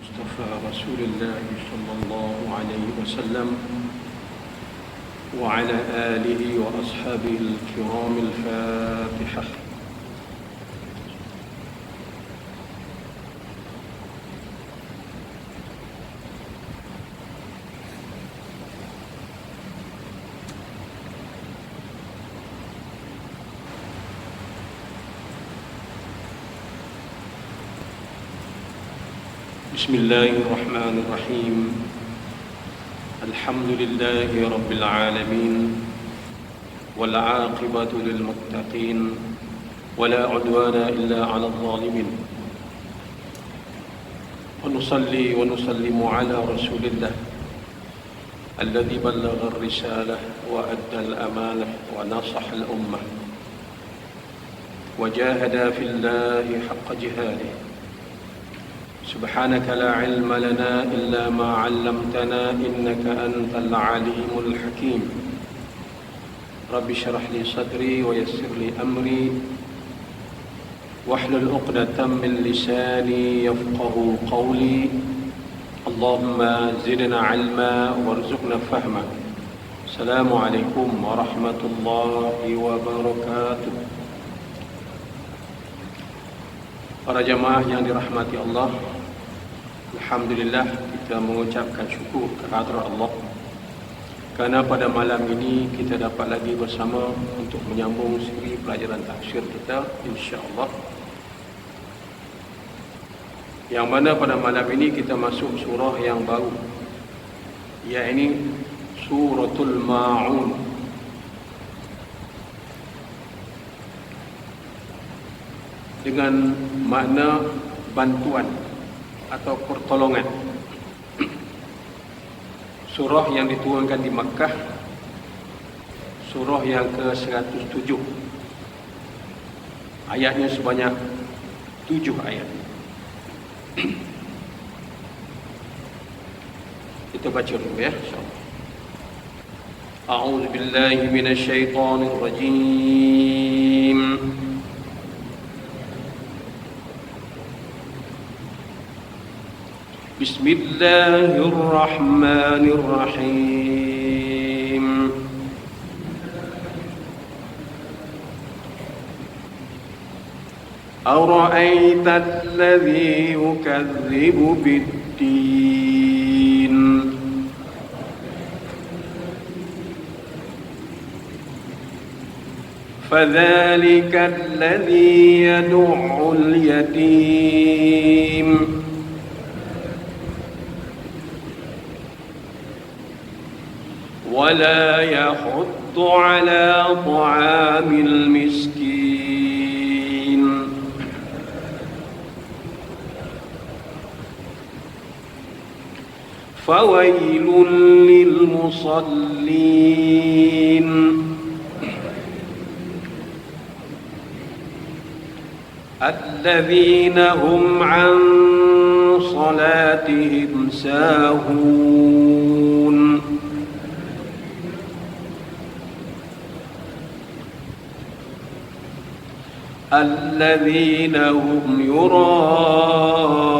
مصطفى رسول الله صلى الله عليه وسلم وعلى آله وأصحابه الكرام. الفاتحة. بسم الله الرحمن الرحيم. الحمد لله رب العالمين والعاقبة للمتقين ولا عدوان إلا على الظالمين، ونصلي ونسلم على رسول الله الذي بلغ الرسالة وأدى الأمانة ونصح الأمة وجاهد في الله حق جهاده. سبحانك لا علم لنا إلا ما علمتنا إنك أنت العليم الحكيم. رب اشرح لي صدري ويسر لي أمري واحلل عقدة من لساني يفقه قولي. اللهم زدنا علما وارزقنا فهما. السلام عليكم ورحمة الله وبركاته. Para jamaah yang dirahmati Allah, alhamdulillah kita mengucapkan syukur kehadirat Allah kerana pada malam ini kita dapat lagi bersama untuk menyambung siri pelajaran tafsir kita, insya-Allah. Yang mana pada malam ini kita masuk surah yang baru, iaitu Suratul Ma'un. Dengan makna bantuan atau pertolongan. Surah yang diturunkan di Makkah, surah yang ke-107. Ayatnya sebanyak 7 ayat. Kita baca dulu ya, insya-Allah. A'udzu billahi minasy syaithanir rajim. بسم الله الرحمن الرحيم. أرأيت الذي يكذب بالدين فذلك الذي يدع اليتيم ولا يحض على طعام المسكين فويل للمصلين الذين هم عن صلاتهم ساهون الذين هم يراءون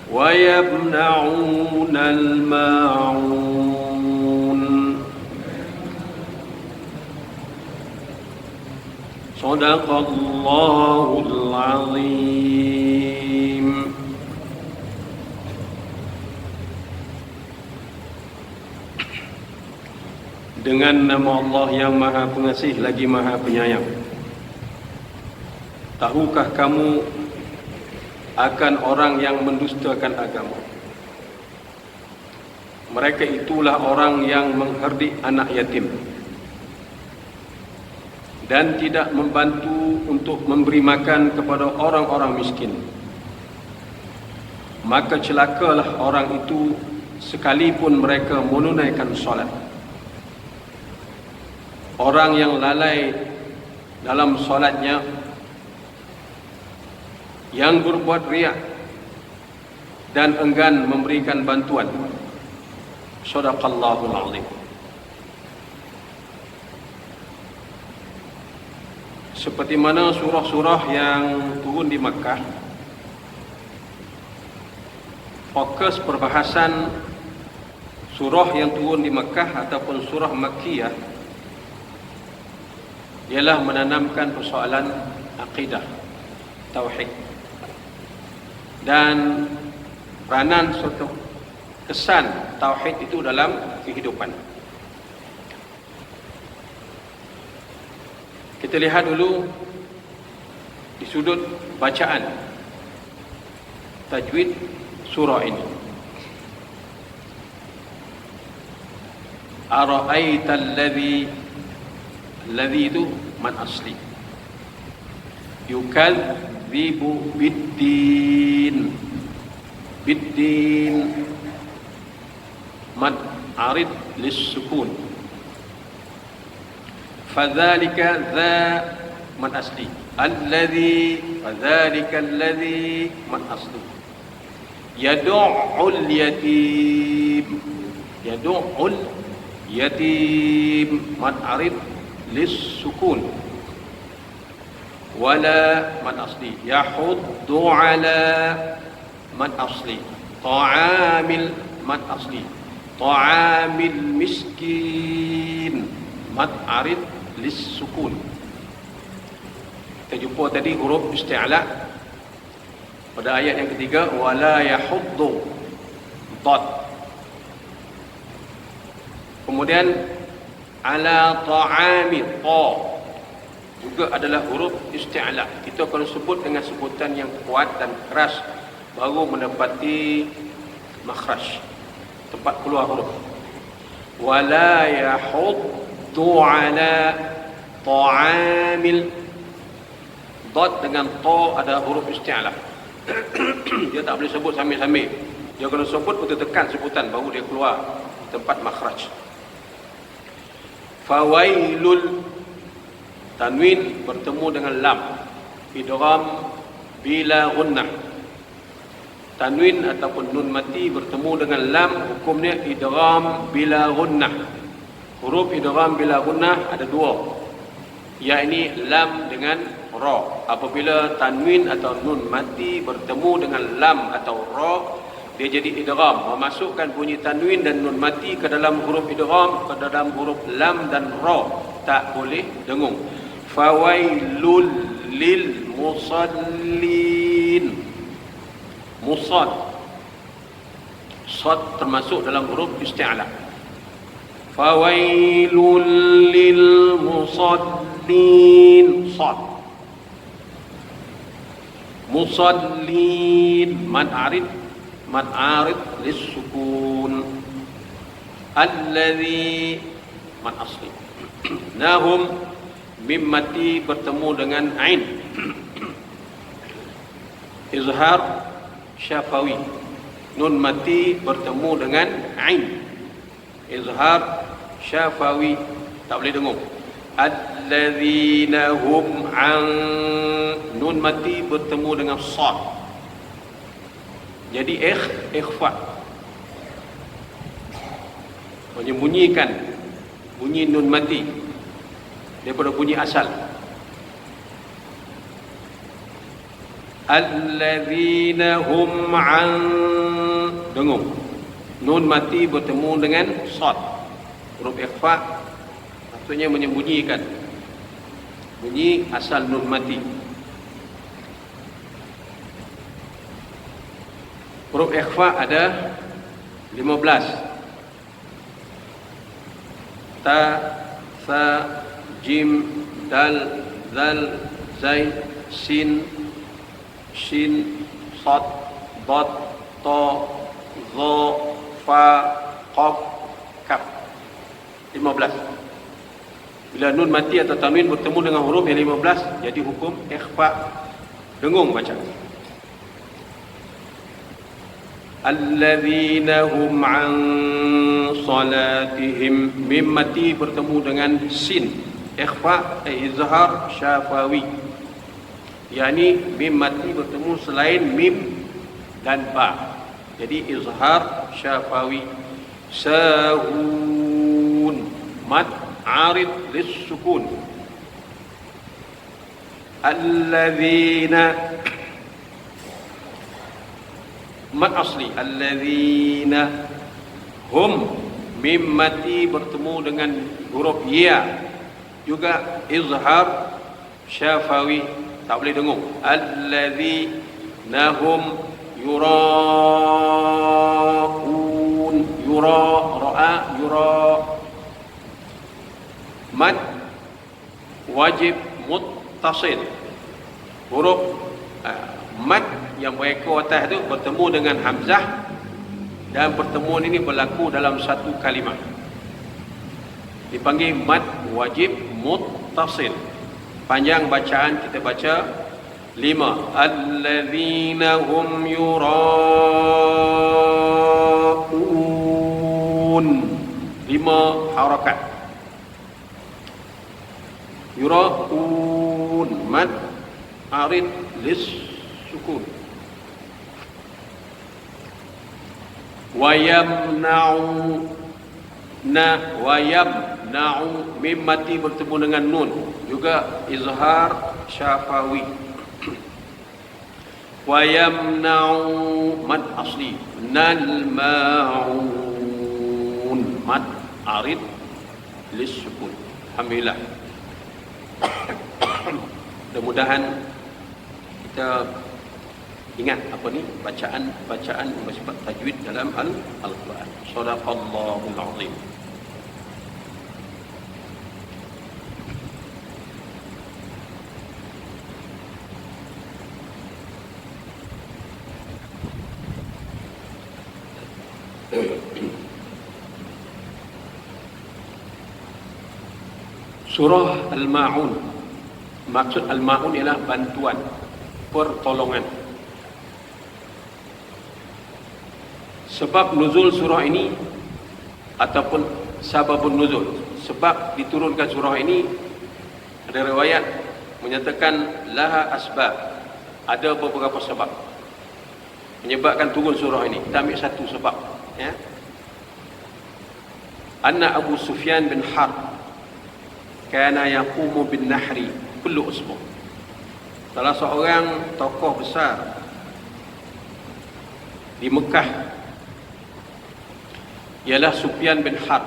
ويمنعون الماعون. صدق الله العظيم. Dengan nama Allah yang Maha Pengasih lagi Maha Penyayang. Tahukah kamu akan orang yang mendustakan agama? Mereka itulah orang yang mengherdik anak yatim dan tidak membantu untuk memberi makan kepada orang-orang miskin. Maka celakalah orang itu sekalipun mereka menunaikan solat. Orang yang lalai dalam solatnya, yang berbuat riak dan enggan memberikan bantuan. Shadaqallahul azim. seperti mana surah-surah yang turun di Makkah, fokus perbahasan surah yang turun di Makkah ataupun surah Makkiyah ialah menanamkan persoalan akidah, tauhid, dan peranan suatu kesan tauhid itu dalam kehidupan. Kita lihat dulu di sudut bacaan tajwid surah ini. Ara'aita alladhi itu man asli, yukadzibu biddin, biddin man arid lissukun, fadzalika dza man asli, alladhi fadzalika alladhi man asli, yad'ul yatim, yad'ul yatim man arid lissukun, wala man asli, yahuddu ala man asli, ta'amil man asli, ta'amil miskin man arid lissukun. Kita jumpa tadi huruf isti'la pada ayat yang ketiga, wala yahuddu, dad. Kemudian ala ta'ami, ta juga adalah huruf isti'la. Kita akan sebut dengan sebutan yang kuat dan keras baru mendapati makhraj, tempat keluar huruf. Wala yahuddu ala ta'amil, dad dengan ta ada huruf isti'la. Dia tak boleh sebut sambil-sambil, dia kena sebut betul tekan sebutan baru dia keluar tempat makhraj. Fawailul, tanwin bertemu dengan lam, idgham bila gunnah. Tanwin ataupun nun mati bertemu dengan lam, hukumnya idgham bila gunnah. Huruf idgham bila gunnah ada dua, yakni lam dengan ra. Apabila tanwin atau nun mati bertemu dengan lam atau ra, dia jadi idgham, memasukkan bunyi tanwin dan nun mati ke dalam huruf idgham, ke dalam huruf lam dan ra, tak boleh dengung. Fawailul lil musallin, musad, sad termasuk dalam huruf isti'la. Fawailul lil musallin, sad. Musallin man arid lissukun, alladhi man asli. Nahum, mim mati bertemu dengan ain, izhar syafawi. Nun mati bertemu dengan ain, izhar syafawi, tak boleh dengung. Alladzina hum an, nun mati bertemu dengan sad, jadi ikhfa, menyembunyikan bunyi nun mati daripada bunyi asal. Alladzina hum an, dengung, nun mati bertemu dengan sad, huruf ikhfa, maksudnya menyembunyikan bunyi asal nun mati. Huruf ikhfa ada 15. Ta, sa, jim, dal, zal, zai, sin, shin, sad, dad, ta, za, fa, qaf, kaf. 15. Bila nun mati atau tanwin bertemu dengan huruf yang 15, jadi hukum ikhfa, dengung baca. Alladzina hum an salatihim, mim mati bertemu dengan sin, ikhfa, izhar syafawi, yakni mim mati bertemu selain mim dan ba, jadi izhar syafawi. Sahun, mad arid lissukun, Alladzina, mat asli alladzina, hum, mim mati bertemu dengan huruf ya, juga izhar syafawi, tak boleh dengung. Alladzina hum yura'un, ra'a, mad wajib muttasil, huruf mad yang berekor atas tu bertemu dengan hamzah, dan pertemuan ini berlaku dalam satu kalimah, dipanggil mad wajib muttasil. Panjang bacaan kita baca 5, alladzina hum yura'un, 5 harakat. Yura'un, mad arid lis sukun. Wa yamna'u, na wa yamna'u, mim mati bertemu dengan nun, juga izhar syafawi. Wa yamna'u, mad asli, nal ma'un, mad arid lis sukun. Alhamdulillah. Mudah-mudahan kita ingat apa ni bacaan bersifat tajwid dalam Al-Quran. Shadaqallahul azim. Surah Al-Ma'un. Maksud Al-Ma'un ialah bantuan, pertolongan. Sebab nuzul surah ini ataupun sababun nuzul, sebab diturunkan surah ini, ada riwayat menyatakan laha asbab, ada beberapa sebab menyebabkan turun surah ini. Kita ambil satu sebab, ya. Anna Abu Sufyan bin Harb kana yaqumu bin nahri kullu usbu'. Salah seorang tokoh besar di Mekah ialah Sufyan bin Harb.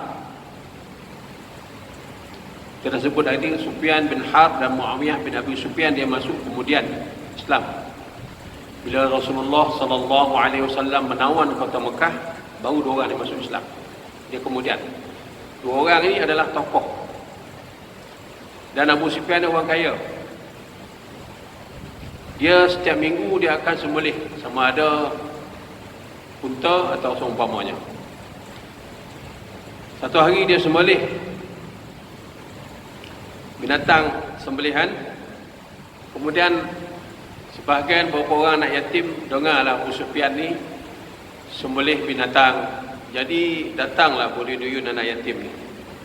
Kita sebut tadi Sufyan bin Harb dan Muawiyah bin Abi Sufyan, dia masuk kemudian Islam. Bila Rasulullah sallallahu alaihi wasallam menawan kota Mekah, baru dua orang yang masuk Islam. Dia kemudian. Dua orang ini adalah tokoh. Dan Abu Sufyan orang kaya. Dia setiap minggu dia akan sembelih, sama ada unta atau seumpamanya. Satu hari dia sembelih binatang sembelihan. Kemudian sebahagian beberapa orang anak yatim dengarlah Abu Sufyan ni sembelih binatang. Jadi datanglah budi-duyun anak yatim ni,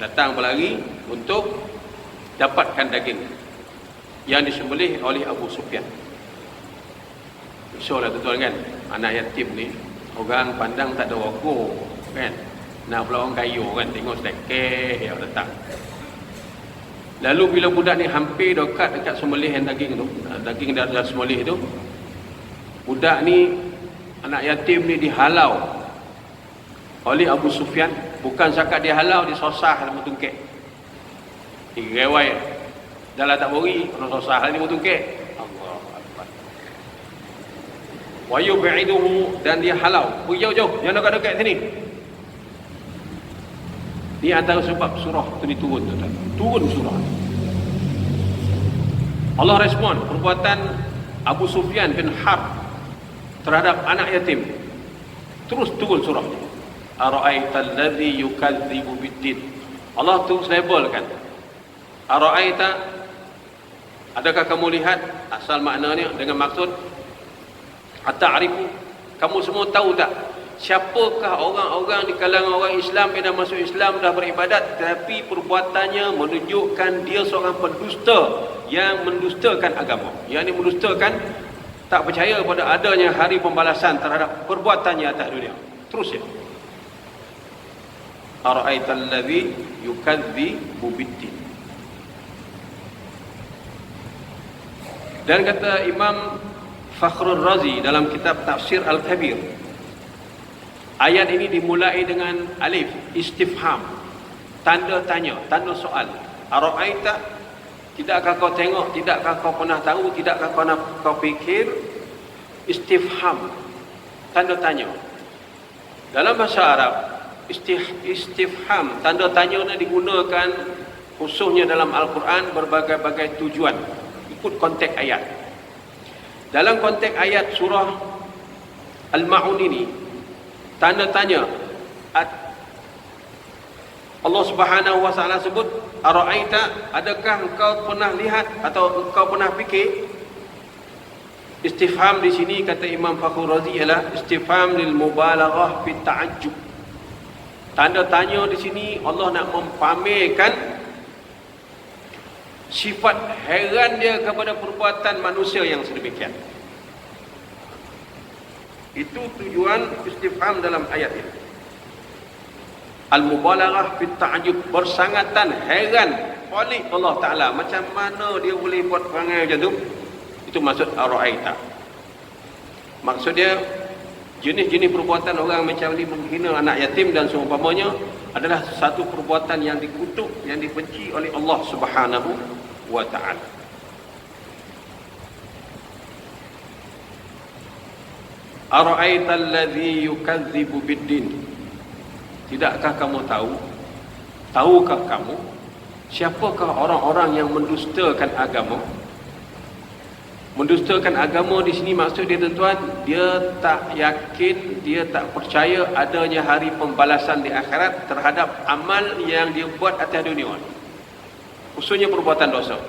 datang berlari untuk dapatkan daging yang disembelih oleh Abu Sufyan. Risaulah tuan kan, anak yatim ni orang pandang tak ada rokok kan, nak pula orang kaya kan, tengok sedekah yang datang. Lalu bila budak ni hampir dekat sembelihan daging tu, daging dah sembelih tu, budak ni, anak yatim ni dihalau oleh Abu Sufyan. Bukan sakat dihalau, disosah dalam tungkek. Riwayat dah lah tak beri, orang sosah ni tungkek. Allah Akbar. Wa yub'iduhu, dan dia halau, pergi jauh-jauh, jangan dekat-dekat sini. Ini antara sebab surah tu diturun, turun surah. Allah respon perbuatan Abu Sufyan bin Harb terhadap anak yatim, terus turun surah ni. Ara'aital ladzi yukadzibu biddin. Allah terus labelkan. Ara'aita, adakah kamu lihat, asal maknanya dengan maksud ata'rifu, kamu semua tahu tak siapakah orang-orang di kalangan orang Islam yang dah masuk Islam, dah beribadat, tetapi perbuatannya menunjukkan dia seorang pendusta yang mendustakan agama, yang ini mendustakan, tak percaya pada adanya hari pembalasan terhadap perbuatannya atas dunia. Terus ya, ara'aital ladzi yukadzibu biddin. Dan kata Imam Fakhrul Razi dalam kitab Tafsir Al-Kabir, ayat ini dimulai dengan alif istifham, tanda tanya, tanda soal. Ara'aita, tidakkah kau tengok, tidakkah kau pernah tahu, tidakkah kau fikir? Istifham, tanda tanya. Dalam bahasa Arab, istifham, tanda tanya ini digunakan khususnya dalam Al-Quran berbagai-bagai tujuan, ikut konteks ayat. Dalam konteks ayat surah Al-Ma'un ini, tanda tanya, Allah Subhanahu wa taala sebut, ara'aita, adakah engkau pernah lihat atau engkau pernah fikir? Istifham di sini kata Imam Fakhrul Razi ialah istifham lil mubalaghah fi ta'ajjub. Tanda tanya di sini Allah nak mempamerkan sifat heran dia kepada perbuatan manusia yang sedemikian. Itu tujuan istifham dalam ayat ini. Al-mubalaghah fi ta'ajjub, bersangatan heran oleh Allah Taala, macam mana dia boleh buat perangai macam tu. Itu maksud ara'aita. Maksud dia jenis-jenis perbuatan orang macam ni menghina anak yatim dan seumpamanya adalah satu perbuatan yang dikutuk, yang dibenci oleh Allah Subhanahu wa taala. Ara'aita allazi yukadzibu biddin. Tidakkah kamu tahu? Tahukah kamu siapakah orang-orang yang mendustakan agama? Mendustakan agama di sini maksud dia tuan-tuan, dia tak yakin, dia tak percaya adanya hari pembalasan di akhirat terhadap amal yang dia buat atas dunia, khususnya perbuatan dosa.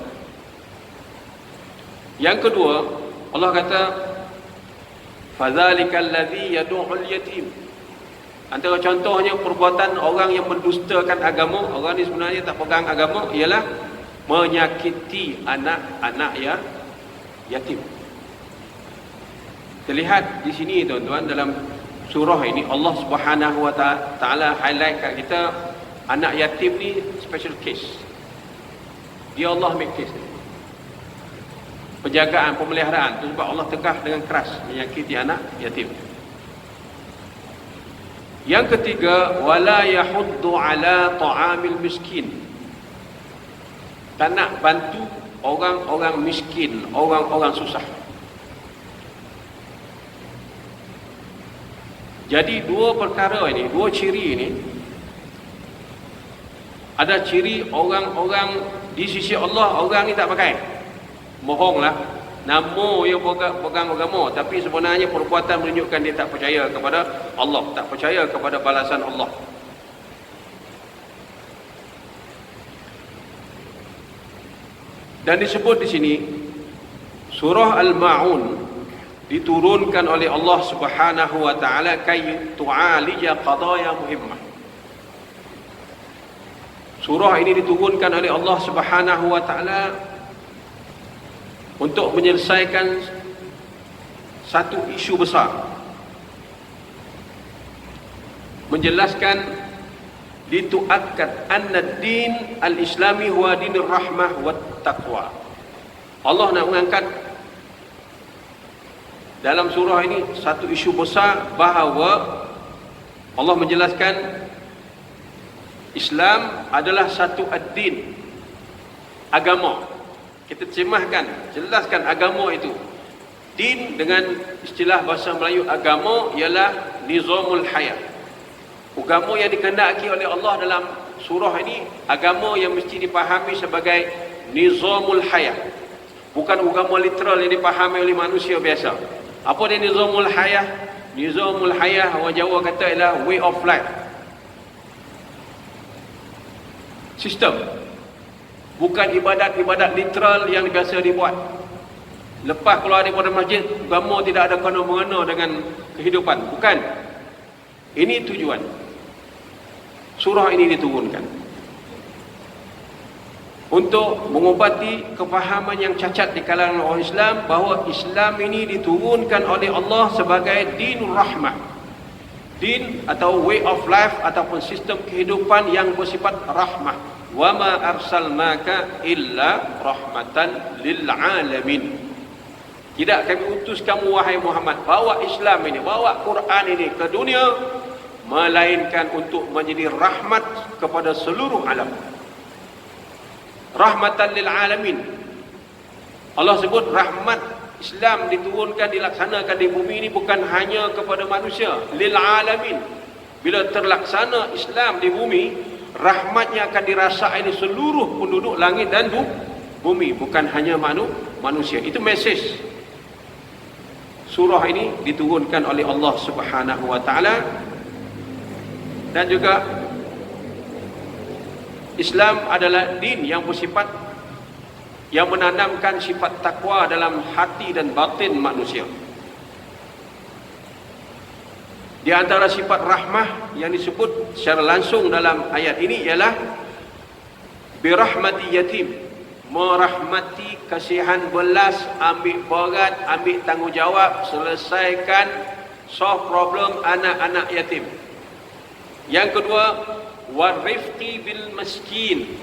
Yang kedua, Allah kata fadzalikal ladzi yad'ul yatim. Antara contohnya perbuatan orang yang mendustakan agama, orang ni sebenarnya tak pegang agama, ialah menyakiti anak-anak yang yatim. Terlihat di sini tuan-tuan, dalam surah ini Allah Subhanahu wa taala highlight kat kita anak yatim ni special case. Dia Allah make case. Penjagaan, pemeliharaan, tu sebab Allah tegah dengan keras menyakiti anak yatim. Yang ketiga, wala yahuddu ala ta'amil miskin. Tak nak bantu orang-orang miskin, orang-orang susah. Jadi dua perkara ini, dua ciri ini, ada ciri orang-orang di sisi Allah, orang ni tak pakai, bohonglah, nama yang pegang agama, tapi sebenarnya perbuatan menunjukkan dia tak percaya kepada Allah, tak percaya kepada balasan Allah. Dan disebut di sini surah Al-Ma'un diturunkan oleh Allah Subhanahu wa taala kay tu'alija qadaya muhimmah. Surah ini diturunkan oleh Allah Subhanahu wa taala untuk menyelesaikan satu isu besar, menjelaskan litu'akkad anna ad-din al-islami huwa dinur rahmah wat taqwa. Allah nak mengangkat dalam surah ini satu isu besar, bahawa Allah menjelaskan Islam adalah satu ad-din, agama. Kita terjemahkan, jelaskan agama itu. Din dengan istilah bahasa Melayu agama ialah nizamul hayat. Agama yang dikehendaki oleh Allah dalam surah ini, agama yang mesti dipahami sebagai nizamul hayat. Bukan agama literal yang dipahami oleh manusia biasa. Apa dia nizamul hayat? Nizamul hayat, orang Jawa kata ialah way of life. Sistem. Bukan ibadat-ibadat literal yang biasa dibuat. Lepas keluar daripada masjid, agama tidak ada kena-mengena dengan kehidupan. Bukan. Ini tujuan surah ini diturunkan, untuk mengubati kefahaman yang cacat di kalangan orang Islam, bahawa Islam ini diturunkan oleh Allah sebagai dinur rahmah, din atau way of life ataupun sistem kehidupan yang bersifat rahmah. Wa ma arsalnaka illa rahmatan lil alamin. Tidak kami utus kamu wahai Muhammad, bawa Islam ini, bawa Quran ini ke dunia, melainkan untuk menjadi rahmat kepada seluruh alam. Rahmatan lil alamin. Allah sebut rahmat Islam diturunkan, dilaksanakan di bumi ini bukan hanya kepada manusia, lil alamin. Bila terlaksana Islam di bumi, rahmatnya akan dirasai oleh seluruh penduduk langit dan bumi, bukan hanya manusia. Itu mesej. Surah ini diturunkan oleh Allah Subhanahu wa taala, dan juga Islam adalah din yang bersifat, yang menanamkan sifat takwa dalam hati dan batin manusia. Di antara sifat rahmah yang disebut secara langsung dalam ayat ini ialah birahmati yatim, merahmati, kasihan, belas, ambil berat, ambil tanggungjawab, selesaikan, solve problem anak-anak yatim. Yang kedua, warifqi bil miskin,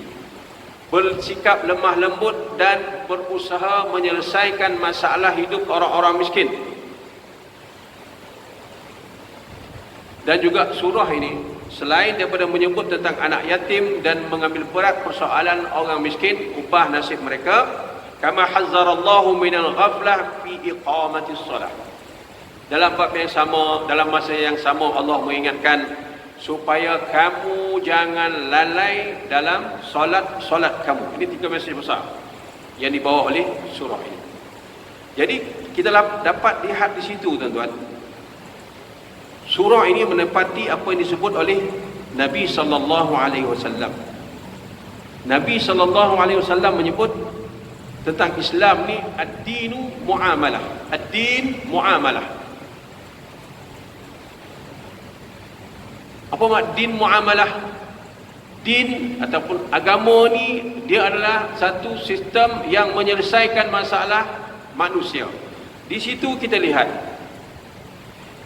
bersikap lemah lembut dan berusaha menyelesaikan masalah hidup orang-orang miskin. Dan juga surah ini selain daripada menyebut tentang anak yatim dan mengambil berat persoalan orang miskin, ubah nasib mereka, kama hazzarallahu minal ghaflah fi iqamatis solah. Dalam bab yang sama, dalam masa yang sama, Allah mengingatkan supaya kamu jangan lalai dalam solat kamu. Ini 3 mesej besar yang dibawa oleh surah ini. Jadi kita dapat lihat di situ, tuan-tuan, surah ini menepati apa yang disebut oleh Nabi sallallahu alaihi wasallam. Nabi sallallahu alaihi wasallam menyebut tentang Islam ni ad-dinu muamalah. Ad-din muamalah. Apa maksud din muamalah? Din ataupun agama ni dia adalah satu sistem yang menyelesaikan masalah manusia. Di situ kita lihat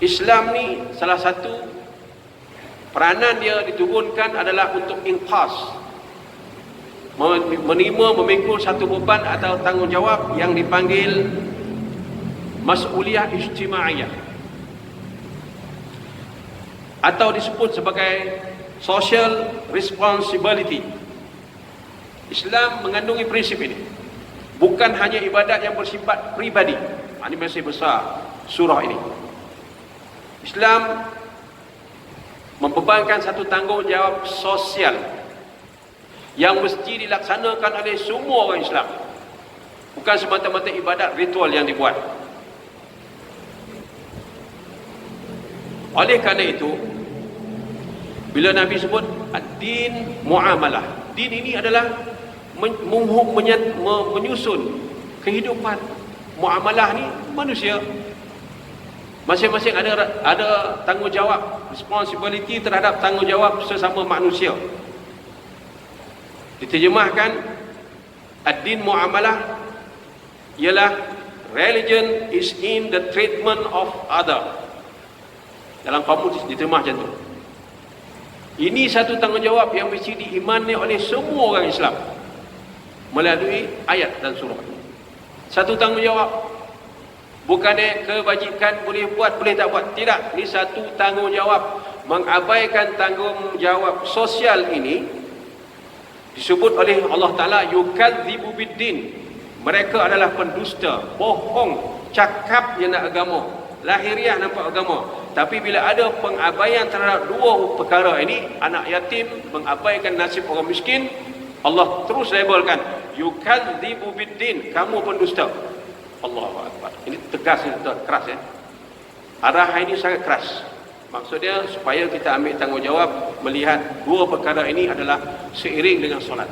Islam ni salah satu peranan dia diturunkan adalah untuk inqas, menerima, memikul satu beban atau tanggungjawab yang dipanggil mas'uliyah ijtimaiyah, atau disebut sebagai social responsibility. Islam mengandungi prinsip ini. Bukan hanya ibadat yang bersifat pribadi. Ini mesej besar surah ini. Islam membebankan satu tanggungjawab sosial yang mesti dilaksanakan oleh semua orang Islam. Bukan semata-mata ibadat ritual yang dibuat. Oleh kerana itu, bila Nabi sebut ad-din muamalah, din ini adalah menyusun kehidupan. Muamalah ni manusia masing-masing ada tanggungjawab, responsibility terhadap tanggungjawab sesama manusia. Diterjemahkan ad-din muamalah ialah religion is in the treatment of other. Dalam kamus diterjemah macam tu. Ini satu tanggungjawab yang mesti diimani oleh semua orang Islam melalui ayat dan surah. Satu tanggungjawab. Bukannya kebajikan boleh buat, boleh tak buat. Tidak. Ini satu tanggungjawab. Mengabaikan tanggungjawab sosial ini disebut oleh Allah Ta'ala yukadzibu biddin. Mereka adalah pendusta, bohong, cakap yang nak agama, lahiriah nampak agama. Tapi bila ada pengabaian terhadap dua perkara ini, anak yatim, mengabaikan nasib orang miskin, Allah terus labelkan yukadzibu biddin, kamu pendusta. Allahu Akbar. Ini tegas, ini keras ya. Arahan ini sangat keras. Maksudnya supaya kita ambil tanggungjawab melihat dua perkara ini adalah seiring dengan solat.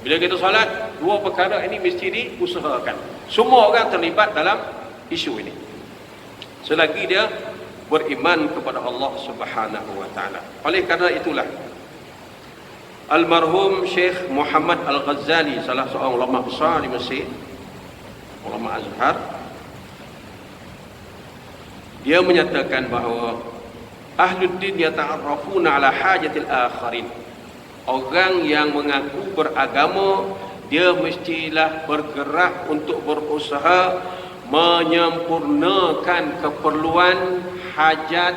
Bila kita solat, dua perkara ini mesti diusahakan. Semua orang terlibat dalam isu ini, selagi dia beriman kepada Allah Subhanahu wa taala. Oleh kerana itulah almarhum Syekh Muhammad Al-Ghazali, salah seorang ulama besar di Mesir, ulama Azhar, dia menyatakan bahawa ahlud din yata'arrafuna ala hajatil akharin. Orang yang mengaku beragama dia mestilah bergerak untuk berusaha menyempurnakan keperluan hajat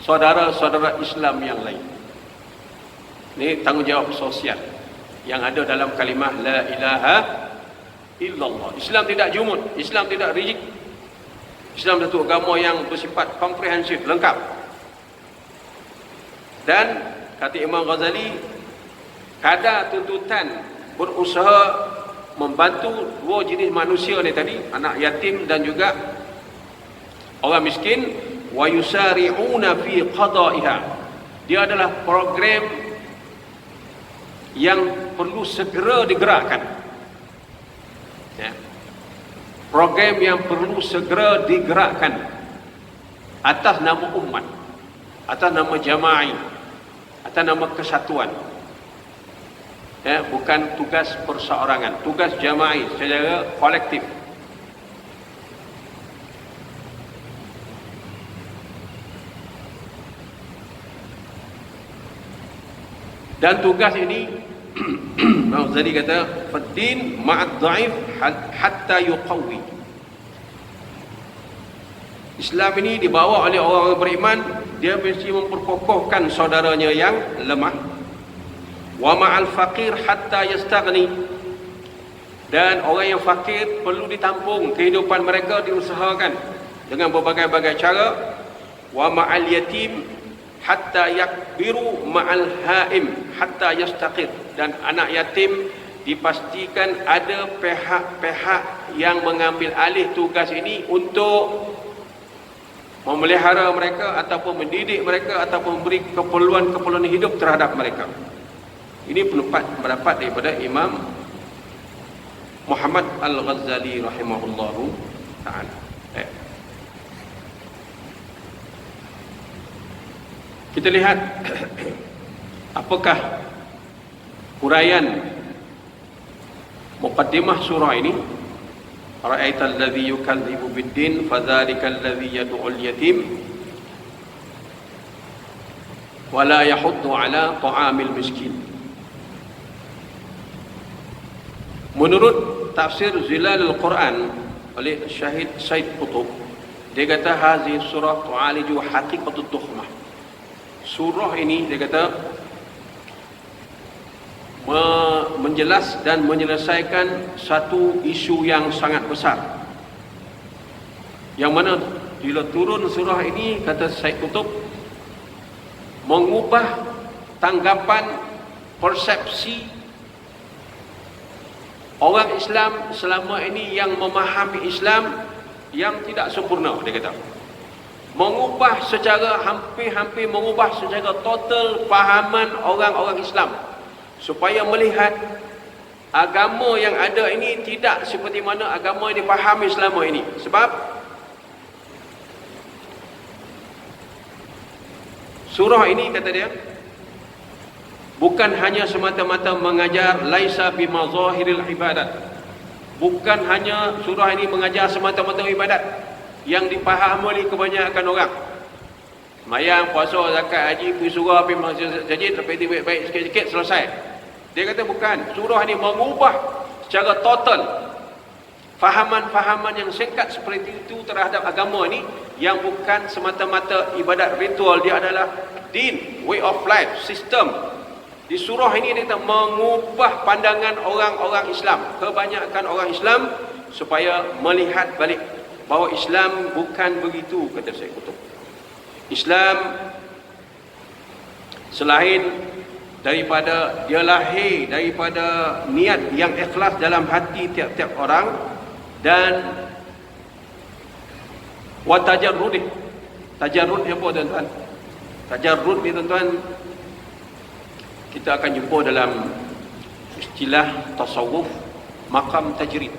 saudara-saudara Islam yang lain. Ini tanggungjawab sosial yang ada dalam kalimah la ilaha illallah. Islam tidak jumud, Islam tidak rigid. Islam satu agama yang bersifat komprehensif, lengkap. Dan kata Imam Ghazali, kadar tuntutan berusaha membantu dua jenis manusia ni tadi, anak yatim dan juga orang miskin, wa yusari'una fi qada'iha. Dia adalah program yang perlu segera digerakkan. Ya. Program yang perlu segera digerakkan atas nama umat, atas nama jama'i, atas nama kesatuan. Ya, bukan tugas perseorangan, tugas jama'i secara kolektif. Dan tugas ini Jadi kata faddin ma'ad dhaif hatta yuqawi. Islam ini dibawa oleh orang beriman, dia mesti memperkokohkan saudaranya yang lemah. Wa ma'al faqir hatta yastaghni. Dan orang yang fakir perlu ditampung, kehidupan mereka diusahakan dengan berbagai-bagai cara. Wa ma'al yatim hatta yakbiru ma'al haim hatta yastaqir. Dan anak yatim dipastikan ada pihak-pihak yang mengambil alih tugas ini untuk memelihara mereka ataupun mendidik mereka ataupun memberi keperluan-keperluan hidup terhadap mereka. Ini pendapat daripada Imam Muhammad Al-Ghazali rahimahullahu ta'ala. Kita lihat apakah huraian muqaddimah surah ini. Ara'aital ladzi yukadzibu bid-din fadzalikal ladzi yad'ul yatim wa la yahuddu ala ta'amil miskin. Menurut tafsir Zilalul Quran oleh Syahid Said Qutb, dia kata hazihi surah tu'aliju haqiqatut tuhmah. Surah ini dia kata menjelas dan menyelesaikan satu isu yang sangat besar, yang mana bila turun surah ini, kata Syed Qutb, mengubah tanggapan persepsi orang Islam selama ini yang memahami Islam yang tidak sempurna. Dia kata mengubah secara hampir-hampir mengubah secara total fahaman orang-orang Islam, supaya melihat agama yang ada ini tidak seperti mana agama yang dipahami selama ini. Sebab surah ini, kata dia, bukan hanya semata-mata mengajar laisa bimazahiril ibadat. Bukan hanya surah ini mengajar semata-mata ibadat yang dipahami oleh kebanyakan orang. Semayang, puasa, zakat, haji, pergi surah, pergi masjid, sampai baik-baik sikit-sikit selesai. Dia kata bukan, surah ini mengubah secara total fahaman-fahaman yang singkat seperti itu terhadap agama ini, yang bukan semata-mata ibadat ritual. Dia adalah din, way of life, sistem. Di surah ini dia mengubah pandangan orang-orang Islam, kebanyakan orang Islam, supaya melihat balik bahawa Islam bukan begitu, kata Syekh Qutb. Islam selain daripada dia lahir daripada niat yang ikhlas dalam hati tiap-tiap orang, dan wa tajarrud. Tajarrud ni apa, tuan-tuan? Tajarrud ni, tuan-tuan, kita akan jumpa dalam istilah tasawuf maqam tajrid.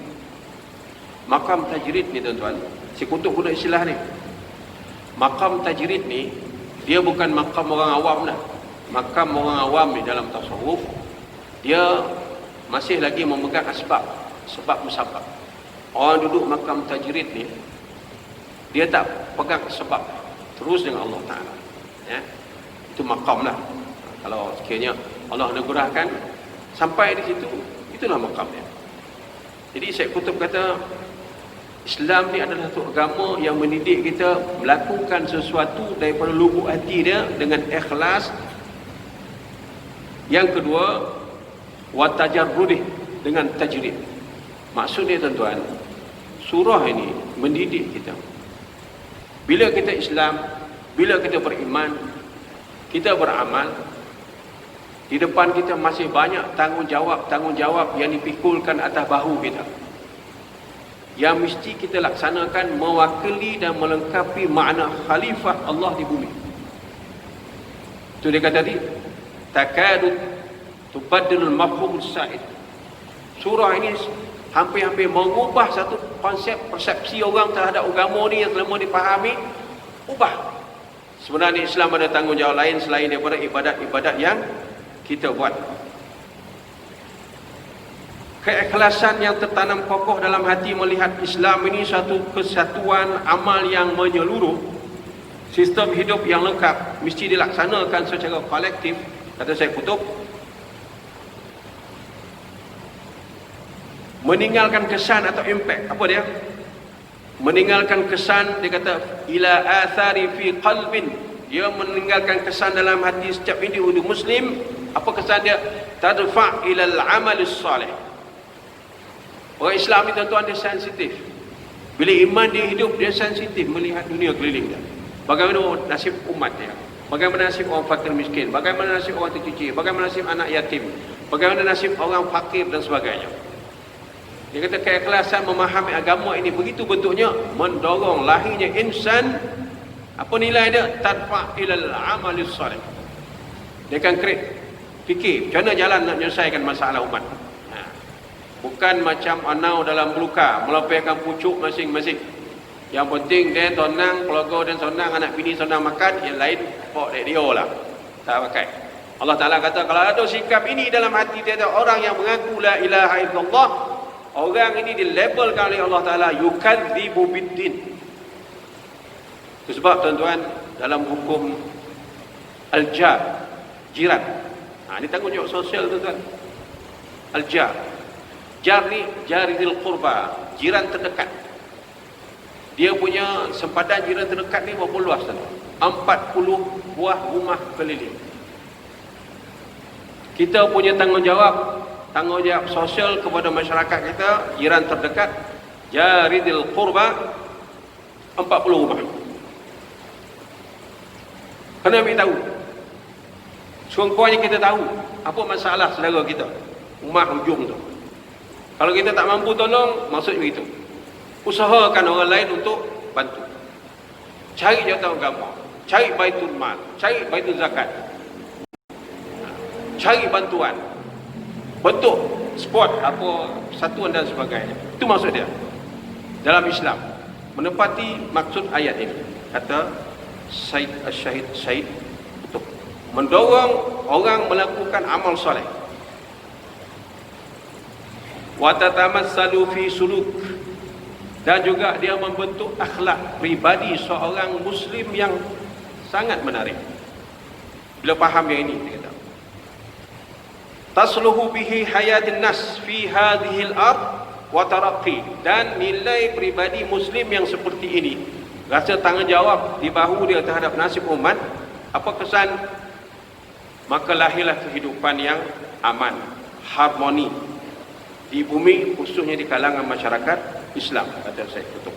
Maqam tajrid ni, tuan-tuan, si Qutb guna istilah ni. Maqam tajrid ni dia bukan maqam orang awam dah. Maqam orang awam ni dalam tasawuf, dia masih lagi memegang asbab, sebab musabab. Orang duduk maqam tajrid ni, dia tak pegang sebab, terus dengan Allah Ta'ala, ya? Itu maqam lah. Kalau sekiranya Allah negurahkan sampai di situ, itu Itulah makamnya. Jadi Syed Qutb kata, Islam ni adalah satu agama yang mendidik kita melakukan sesuatu daripada lubuk hati dia dengan ikhlas. Yang kedua, wa tajarrudih, dengan tajrid. Maksudnya tuan-tuan, surah ini mendidik kita. Bila kita Islam, bila kita beriman, kita beramal, di depan kita masih banyak tanggungjawab yang dipikulkan atas bahu kita, yang mesti kita laksanakan mewakili dan melengkapi makna khalifah Allah di bumi. Itu dia kata tadi, takadu tubaddilul mafhum sa'id. Surah ini hampir-hampir mengubah satu konsep persepsi orang terhadap agama ni yang selama dipahami, ubah. Sebenarnya Islam ada tanggungjawab lain selain daripada ibadat-ibadat yang kita buat. Keikhlasan yang tertanam kokoh dalam hati melihat Islam ini satu kesatuan amal yang menyeluruh, sistem hidup yang lengkap, mesti dilaksanakan secara kolektif, kata Syed Qutb. Meninggalkan kesan atau impact, apa dia? Meninggalkan kesan, dia kata ila athari fi qalbin, dia meninggalkan kesan dalam hati setiap individu muslim. Apa kesan dia? Tadfa' ila al-amal as-salih. Orang Islam ni tuan-tuan, dia sensitif. Bila iman dia hidup, dia sensitif melihat dunia keliling dia. Bagaimana nasib umat dia, bagaimana nasib orang fakir miskin, bagaimana nasib orang tercuci, bagaimana nasib anak yatim, bagaimana nasib orang fakir dan sebagainya. Dia kata keikhlasan memahami agama ini begitu bentuknya mendorong lahirnya insan. Apa nilai dia? Tadfa' ilal amalis salih. Dia akan fikir macam mana jalan nak menyelesaikan masalah umat. Bukan macam anau dalam beluka, melepaskan pucuk masing-masing. Yang penting dia senang, keluarga dan senang, anak bini senang makan, yang lain pok dia lah, tak pakai. Allah Ta'ala kata, kalau ada sikap ini dalam hati dia, orang yang mengaku la ilaha illallah, orang ini dilabelkan oleh Allah Ta'ala yukadzibu biddin. Itu sebab tuan-tuan, dalam hukum al-jar, jiran, ini tanggungjawab sosial tuan-tuan. Al-jar, jar ni jaridil qurba, jiran terdekat. Dia punya sempadan jiran terdekat ni berapa luas tuan? 40 buah rumah keliling. Kita punya tanggungjawab sosial kepada masyarakat kita, jiran terdekat, jaridil qurba, 40 rumah. Kena ambil tahu. Sekurang-kurangnya kita tahu apa masalah saudara kita, rumah hujung tu. Kalau kita tak mampu tolong, maksud begitu. Usahakan orang lain untuk bantu. Cari jawatan agama, cari baitul mal, cari baitul zakat, cari bantuan, bentuk sport, apa satuan dan sebagainya. Itu maksud dia dalam Islam, menepati maksud ayat ini. Kata Syed Syahid untuk mendorong orang melakukan amal soleh. Wa tatamassalu fi suluk, dan juga dia membentuk akhlak pribadi seorang muslim yang sangat menarik. Bila faham yang ini, dia kata tasluhu bihi hayatin nas fi hadhil ard wa taraqqi, dan nilai pribadi muslim yang seperti ini, rasa tanggungjawab di bahu dia terhadap nasib umat, apa kesan? Maka lahirlah kehidupan yang aman, harmoni di bumi, khususnya di kalangan masyarakat Islam, kata Syed Qutb.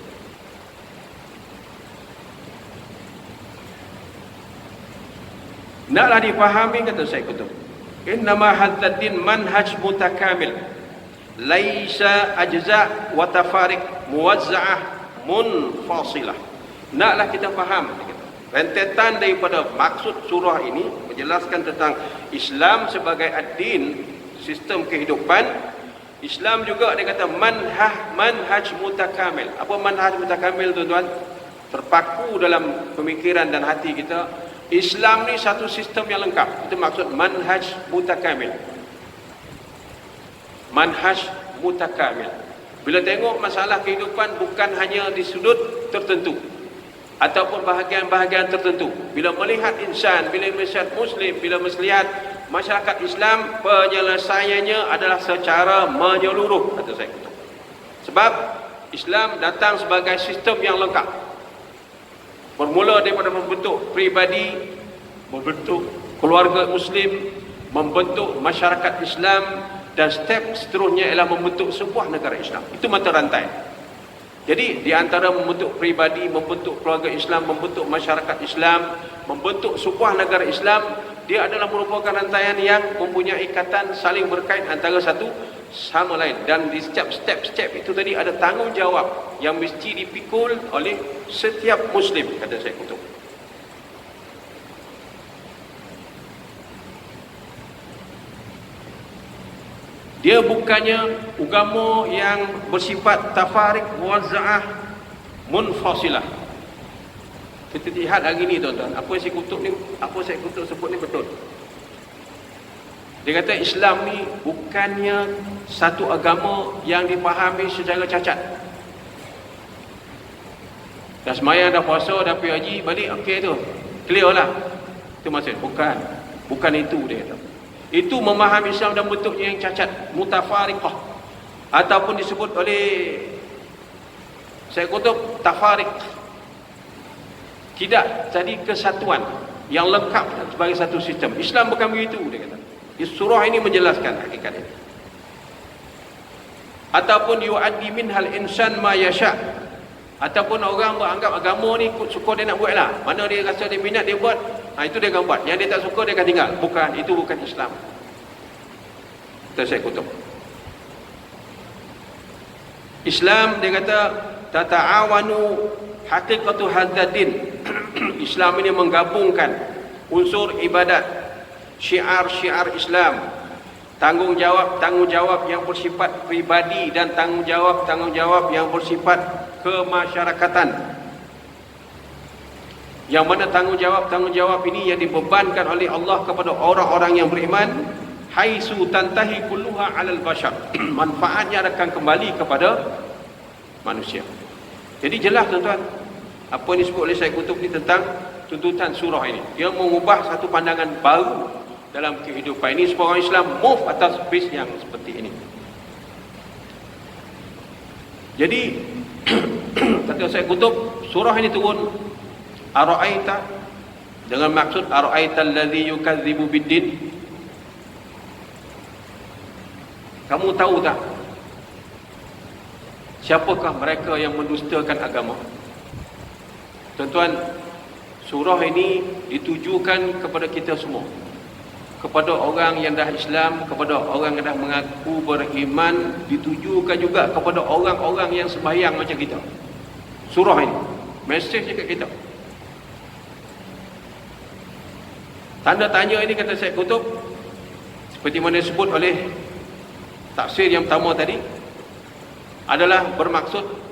Naklah dipahami, kata Syed Qutb, innama hadzal din manhaj mutakamil, laisa ajza' wa tafarik muwazza'ah munfasilah. Naklah kita faham, rentetan daripada maksud surah ini menjelaskan tentang Islam sebagai ad-din, sistem kehidupan. Islam juga dia kata manhaj mutakamil. Apa manhaj mutakamil tuan-tuan? Terpaku dalam pemikiran dan hati kita. Islam ni satu sistem yang lengkap. Itu maksud manhaj mutakamil. Manhaj mutakamil. Bila tengok masalah kehidupan bukan hanya di sudut tertentu ataupun bahagian-bahagian tertentu. Bila melihat insan, bila melihat muslim, bila melihat masyarakat Islam penyelesaiannya adalah secara menyeluruh, kata Syed Qutb. Sebab Islam datang sebagai sistem yang lengkap. Bermula daripada membentuk pribadi, membentuk keluarga Muslim, membentuk masyarakat Islam, dan step seterusnya ialah membentuk sebuah negara Islam. Itu mata rantai. Jadi di antara membentuk pribadi, membentuk keluarga Islam, membentuk masyarakat Islam, membentuk sebuah negara Islam, dia adalah merupakan rantaian yang mempunyai ikatan saling berkait antara satu sama lain. Dan di setiap step itu tadi ada tanggungjawab yang mesti dipikul oleh setiap Muslim, kata Syed Qutb. Dia bukannya agama yang bersifat tafarik waza'ah munfasilah. Kita lihat hari ni tuan-tuan, apa Syed Qutb sebut ni betul. Dia kata Islam ni bukannya satu agama yang dipahami secara cacat. Dah semayang, dah puasa, dah pergi haji, balik okey tu, clear lah. Itu maksud. Bukan itu dia kata. Itu memahami Islam dan bentuknya yang cacat, mutafariqah, ataupun disebut oleh Syed Qutb tafarik. Tidak jadi kesatuan yang lengkap sebagai satu sistem. Islam bukan begitu, dia kata. Surah ini menjelaskan hakikat ini. Ataupun yu'addi minhal insan ma yasha', ataupun orang beranggap agama ni suka dia nak buat lah, mana dia rasa dia minat dia buat, itu dia akan buat. Yang dia tak suka dia akan tinggal. Bukan, itu bukan Islam. Kita Syed Qutb. Islam dia kata tata'awanu haqiqatu hadzadin. Islam ini menggabungkan unsur ibadat, syiar-syiar Islam, tanggungjawab yang bersifat pribadi, dan tanggungjawab yang bersifat kemasyarakatan. Yang mana tanggungjawab ini yang dibebankan oleh Allah kepada orang-orang yang beriman, haitsu tantahi kulluha 'alal bashar. Manfaatnya akan kembali kepada manusia. Jadi jelas tuan-tuan, apa yang disebut oleh Syed Qutb ni tentang tuntutan surah ini. Dia mengubah satu pandangan baru dalam kehidupan ini supaya orang Islam move atas base yang seperti ini. Jadi kata Syed Qutb, surah ini turun ara'aita, dengan maksud ara'aita allazi yukadzibu biddin. Kamu tahu tak siapakah mereka yang mendustakan agama? Tuan-tuan, surah ini ditujukan kepada kita semua, kepada orang yang dah Islam, kepada orang yang dah mengaku beriman, ditujukan juga kepada orang-orang yang sembahyang macam kita. Surah ini mesej dekat kita. Tanda tanya ini, kata Syed Qutb, seperti mana disebut oleh tafsir yang pertama tadi, adalah bermaksud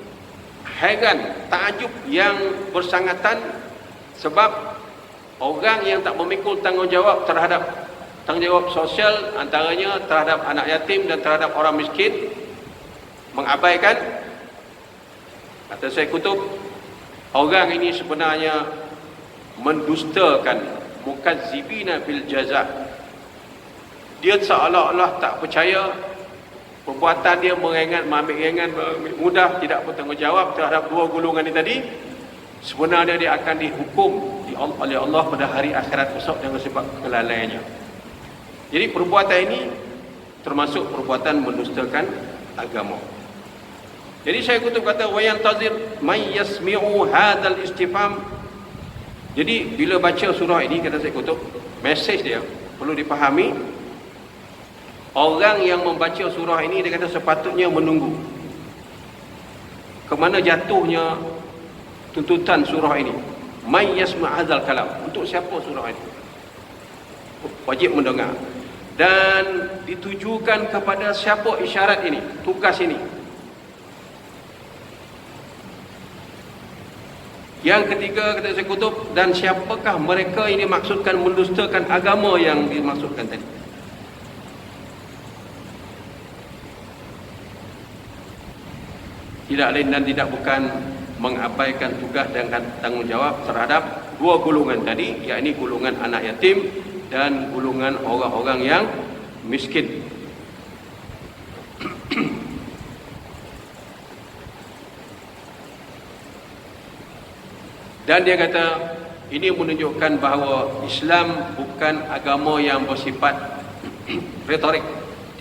hairan, takjub yang bersangatan, sebab orang yang tak memikul tanggungjawab terhadap tanggungjawab sosial, antaranya terhadap anak yatim dan terhadap orang miskin, mengabaikan, kata Syed Qutb, orang ini sebenarnya mendustakan, mukazzibina bil jaza. Dia seolah-olah tak percaya perbuatan dia, mengambil ringan, mudah, tidak bertanggungjawab terhadap dua golongan ini tadi. Sebenarnya dia akan dihukum oleh Allah pada hari akhirat esok dengan sebab kelalaiannya. Jadi perbuatan ini termasuk perbuatan mendustakan agama. Jadi Syekh Qutb kata wa yantazir may yasmi'u hadzal istifham. Jadi bila baca surah ini, kata Syekh Qutb, mesej dia perlu dipahami. Orang yang membaca surah ini, dia kata sepatutnya menunggu ke mana jatuhnya tuntutan surah ini. May yasma' hadzal kalam. Untuk siapa surah ini? Wajib mendengar. Dan ditujukan kepada siapa isyarat ini, tugas ini. Yang ketiga, kata Syekh Qutb, dan siapakah mereka ini maksudkan mendustakan agama yang dimaksudkan tadi. Tidak lain dan tidak bukan mengabaikan tugas dan tanggungjawab terhadap dua golongan tadi, yakni golongan anak yatim dan golongan orang-orang yang miskin. Dan dia kata ini menunjukkan bahawa Islam bukan agama yang bersifat retorik,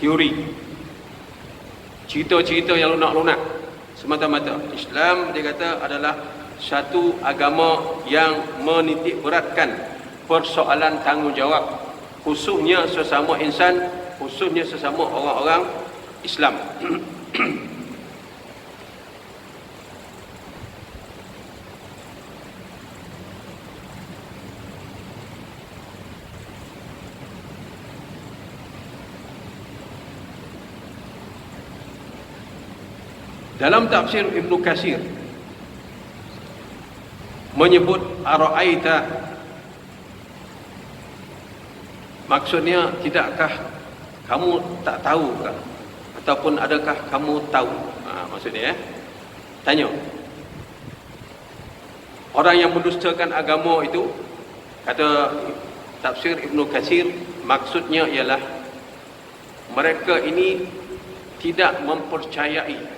teori, cerita-cerita yang lunak-lunak semata-mata. Islam, dia kata, adalah satu agama yang menitik beratkan persoalan tanggungjawab, khususnya sesama insan, khususnya sesama orang-orang Islam. Dalam tafsir Ibnu Katsir menyebut ara'aita, maksudnya tidakkah kamu tak tahukah, ataupun adakah kamu tahu, maksudnya tanya. Orang yang mendustakan agama itu, kata tafsir Ibnu Katsir, maksudnya ialah mereka ini tidak mempercayai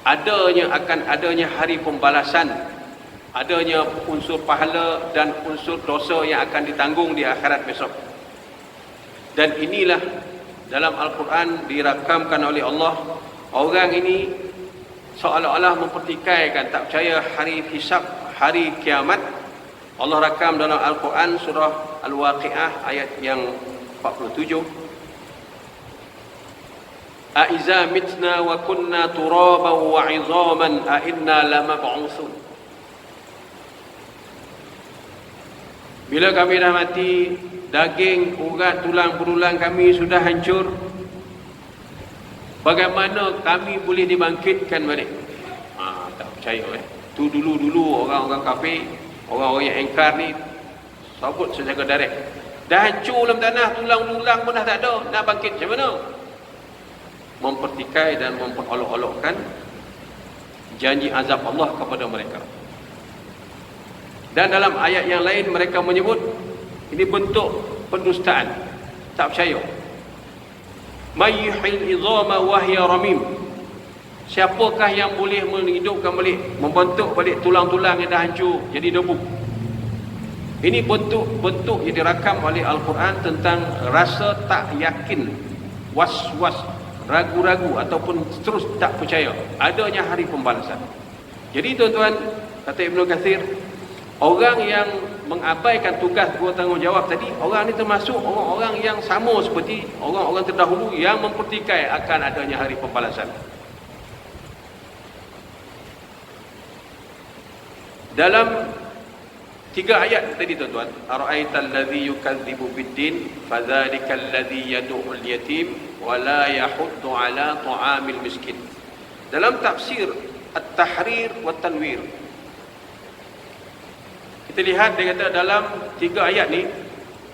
adanya hari pembalasan, adanya unsur pahala dan unsur dosa yang akan ditanggung di akhirat besok. Dan inilah dalam Al-Quran dirakamkan oleh Allah, orang ini seolah-olah mempertikaikan, tak percaya hari hisab, hari kiamat. Allah rakam dalam Al-Quran surah Al-Waqi'ah ayat yang 47. Aiza mitna wa kunna turaban wa izaman a inna lamab'usun. Bila kami dah mati, daging, urat, tulang berulang kami sudah hancur, bagaimana kami boleh dibangkitkan balik? Tak percaya Tu dulu-dulu orang-orang kafir, orang-orang yang engkar ni sebut secara direct, dah hancur dalam tanah, tulang-tulang pun dah tak ada, nak bangkit macam mana? Mempertikai dan memperolok-olokkan janji azab Allah kepada mereka. Dan dalam ayat yang lain mereka menyebut ini bentuk pendustaan, tak percaya. Mayyuhil izama wa hiya ramim. Siapakah yang boleh menghidupkan balik, membentuk balik tulang-tulang yang dah hancur jadi debu? Ini bentuk-bentuk yang dirakam oleh Al-Quran tentang rasa tak yakin, was-was, ragu-ragu ataupun terus tak percaya adanya hari pembalasan. Jadi tuan-tuan, kata Ibnu Katsir, orang yang mengabaikan tugas bertanggungjawab tadi, orang ini termasuk orang-orang yang sama seperti orang-orang terdahulu yang mempertikai akan adanya hari pembalasan. Dalam 3 ayat tadi tuan-tuan, ara'aital ladzi yukadzibu biddin fadzalikal ladzi yad'ul yatim wa la yahuddu ala ta'amil miskin. Dalam tafsir At-Tahrir wa Tanwir, kita lihat dia kata dalam 3 ayat ni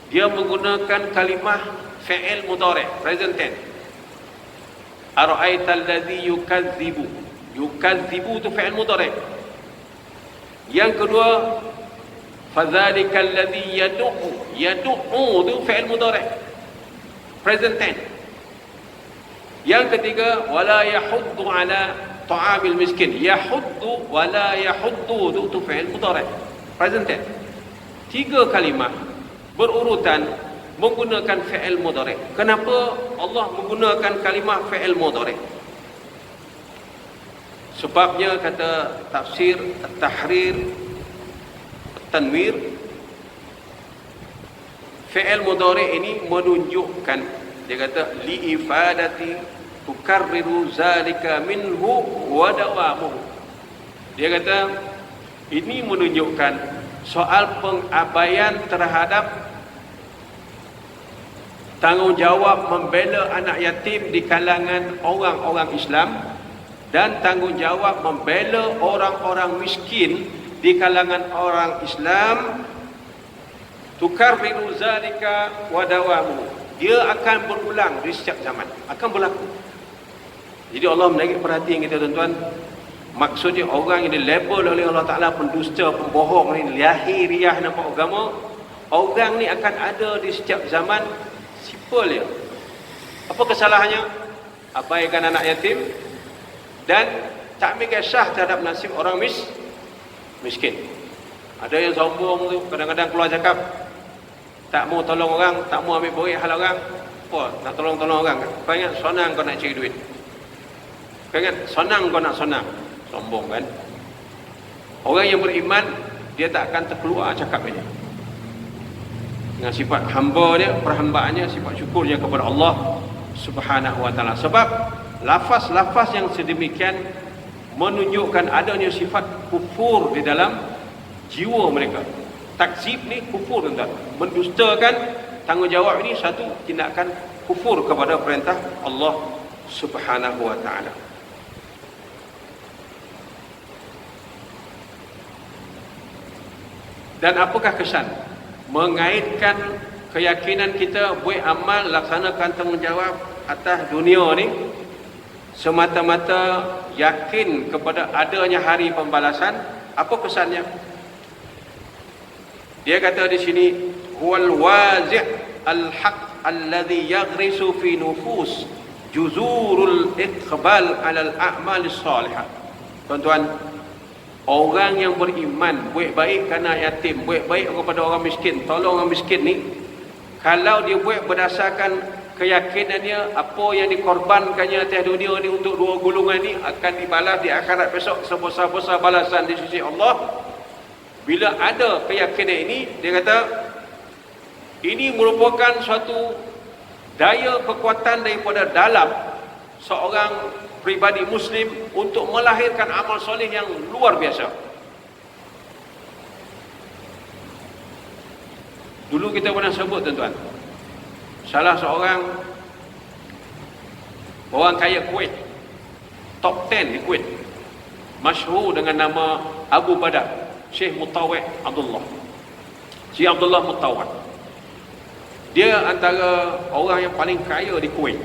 dia menggunakan kalimah fi'il mudhari', present tense. Ara'aital ladzi yukadzibu, yukadzibu tu fi'il mudhari'. Yang kedua, fadzalikal ladzi yad'u tu fi'il mudhari', present tense. Yang ketiga, wala yahuddu ala ta'amil miskin, yahuddu wala yahuddu tu fi'il mudhari', present tense. 3 kalimah berurutan menggunakan fi'il mudhari'. Kenapa Allah menggunakan kalimah fi'il mudhari'? Sebabnya kata tafsir At-Tahrir At-Tanwir, fi'il mudhari' ini menunjukkan, dia kata li'ifadati tukarriru zalika minhu wa dawamuhu. Dia kata ini menunjukkan soal pengabaian terhadap tanggungjawab membela anak yatim di kalangan orang-orang Islam dan tanggungjawab membela orang-orang miskin di kalangan orang Islam. Tukarriru zalika wa dawamu, dia akan berulang di setiap zaman, akan berlaku. Jadi Allah menarik perhatian kita tuan-tuan, maksudnya orang yang dilabel oleh Allah Ta'ala pendusta, pembohong ni, lahiriah nampak agama, Orang ni akan ada di setiap zaman. Simple dia. Apa kesalahannya? Abaikan anak yatim dan tak ambil kisah terhadap nasib orang miskin. Ada yang sombong tu, kadang-kadang keluar cakap tak mau tolong orang, tak mau ambil borek hal orang. Apa? Nak tolong-tolong orang. Kau ingat senang kau nak cari duit. Kau ingat senang kau nak senang. Sombong kan? Orang yang beriman, dia tak akan terkeluar cakap ini. Dengan sifat hamba dia, perhambaannya, sifat syukurnya kepada Allah Subhanahu wa ta'ala. Sebab lafaz-lafaz yang sedemikian menunjukkan adanya sifat kufur di dalam jiwa mereka. Takzib ni kufur, tuan-tuan. Mendustakan tanggungjawab ini satu tindakan kufur kepada perintah Allah Subhanahu wa ta'ala. Dan apakah kesan? Mengaitkan keyakinan kita buat amal, laksanakan tanggungjawab atas dunia ni semata-mata yakin kepada adanya hari pembalasan. Apa kesannya? Dia kata di sini, huwal wazi' al-haq alladhi yaghrisu fi nufus juzurul iqbal 'ala al-a'mal as-salihah. Tuan-tuan, orang yang beriman, buat baik kerana yatim, buat baik kepada orang miskin, tolong orang miskin ni, kalau dia buat berdasarkan keyakinannya, apa yang dikorbankannya atas dunia ni untuk dua golongan ni akan dibalas di akhirat besok sebesar-besar balasan di sisi Allah. Bila ada keyakinan ini, dia kata ini merupakan suatu daya kekuatan daripada dalam seorang pribadi Muslim untuk melahirkan amal soleh yang luar biasa. Dulu kita pernah sebut, tuan-tuan, salah seorang orang kaya Kuwait, top 10 di Kuwait, masyhur dengan nama Abu Badar, Syekh Mutawwid Abdullah. Syekh Abdullah Mutawwid, dia antara orang yang paling kaya di Kuwait.